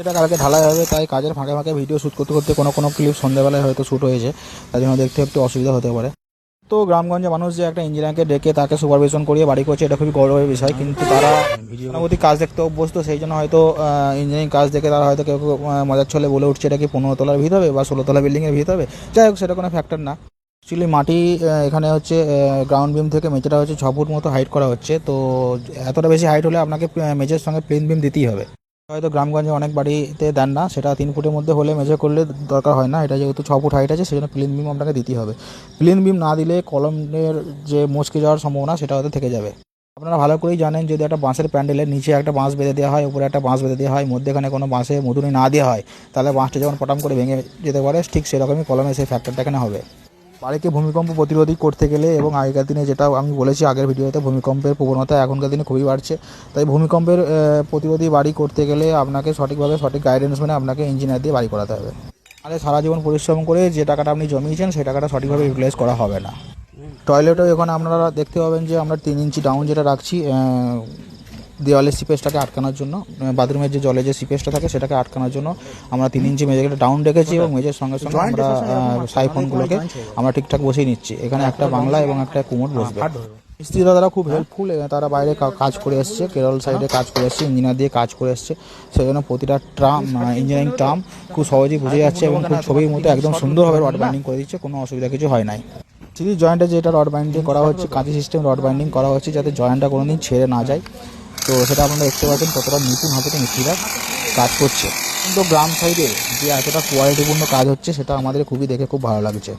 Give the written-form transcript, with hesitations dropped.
এটা কালকে ঢালাই হবে, তাই কাজের ফাঁকে ফাঁকে ভিডিও শ্যুট করতে করতে কোনো ক্লিপ সন্ধ্যাবেলায় হয়তো শ্যুট হয়েছে, তার জন্য দেখতে একটু অসুবিধা হতে পারে। তো গ্রামগঞ্জে মানুষ যে একটা ইঞ্জিনিয়ারকে ডেকে তাকে সুপারভিশন করিয়ে বাড়ি করছে, এটা খুবই গৌরবের বিষয়। কিন্তু তারা ভিডিওর কাজ দেখতে অভ্যস্ত, সেই জন্য হয়তো ইঞ্জিনিয়ারিং কাজ দেখে তারা হয়তো কেউ কেউ মজার ছলে বলে উঠছে এটা কি 15 তলার ভিত হবে বা 16 তলা বিল্ডিংয়ের ভিত হবে। যাই হোক, সেটা কোনো ফ্যাক্টর না। অ্যাকচুয়ালি মাটি এখানে হচ্ছে গ্রাউন্ড বিম থেকে মেঝেটা হচ্ছে 6 ফুট মতো হাইট করা হচ্ছে। তো এতটা বেশি হাইট হলে আপনাকে মেঝের সঙ্গে প্লেন বিম দিতেই হবে। হয়তো গ্রামগঞ্জে অনেক বাড়িতে দেন না, সেটা 3 ফুটের মধ্যে হলে মেঝে করলে দরকার হয় না। এটা যেহেতু 6 ফুট হাইট আছে, সেজন্য প্লেন বিম আপনাকে দিতেই হবে। প্লেন বিম না দিলে কলমের যে মচকে যাওয়ার সম্ভাবনা সেটা হয়তো থেকে যাবে। আপনারা ভালো করেই জানেন, যদি একটা বাঁশের প্যান্ডেলের নিচে একটা বাঁশ বেঁধে দেওয়া হয়, উপরে একটা বাঁশ বেঁধে দেওয়া হয়, মধ্যেখানে কোনো বাঁশে মধুরি না দেওয়া হয়, তাহলে বাঁশটা যখন পটাম করে ভেঙে যেতে পারে, ঠিক সেরকমই কলমে সেই ফ্যাক্টরটা এখানে হবে। বাড়িকে ভূমিকম্প প্রতিরোধী করতে গেলে, এবং আগেকার দিনে যেটা আমি বলেছি আগের ভিডিওতে, ভূমিকম্পের প্রবণতা এখনকার দিনে খুবই বাড়ছে। তাই ভূমিকম্পের প্রতিরোধী বাড়ি করতে গেলে আপনাকে সঠিকভাবে সঠিক গাইডেন্স মেনে আপনাকে ইঞ্জিনিয়ার দিয়ে বাড়ি করাতে হবে। তাহলে সারা জীবন পরিশ্রম করে যে টাকাটা আপনি জমিয়েছেন সেই টাকাটা সঠিকভাবে ইউটিলাইজ করা হবে না। টয়লেটও এখানে আপনারা দেখতে পাবেন যে আমরা 3 ইঞ্চি ডাউন যেটা রাখছি দেওয়ালের সিপেজটাকে আটকানোর জন্য, বাথরুমের যে জলে যে সিপেজটা থাকে সেটাকে আটকানোর জন্য আমরা 3 ইঞ্চি মেঝেকে ডাউন রেখেছি, এবং মেঝের সঙ্গে সঙ্গে আমরা সাইফোনগুলোকে আমরা ঠিকঠাক বসিয়ে নিচ্ছি। এখানে একটা বাংলা এবং একটা কুমোড বসবে। মিস্ত্রিরা তারা খুব হেল্পফুল, তারা বাইরে কাজ করে এসছে, কেরল সাইডে কাজ করে এসছে, ইঞ্জিনিয়ার দিয়ে কাজ করে এসছে। সেই জন্য প্রতিটা ইঞ্জিনিয়ারিং টার্ম খুব সহজেই বুঝে যাচ্ছে, এবং খুব ছবির মতো একদম সুন্দরভাবে রড বাইন্ডিং করে দিচ্ছে, কোনো অসুবিধা কিছু হয় নাই। সিরিজ জয়েন্টে যেটা রড বাইন্ডিং করা হচ্ছে, কাঁচি সিস্টেম রড বাইন্ডিং করা হচ্ছে, যাতে জয়েন্টটা কোনো দিন ছেড়ে না যায়। তো সেটা আপনারা দেখতে পাচ্ছেন কতটা নিপুণ হাতে মিস্ত্রিরা কাজ করছে। কিন্তু গ্রাম সাইডে যে এতটা কোয়ালিটিপূর্ণ কাজ হচ্ছে, সেটা আমাদের খুবই দেখে খুব ভালো লাগছে।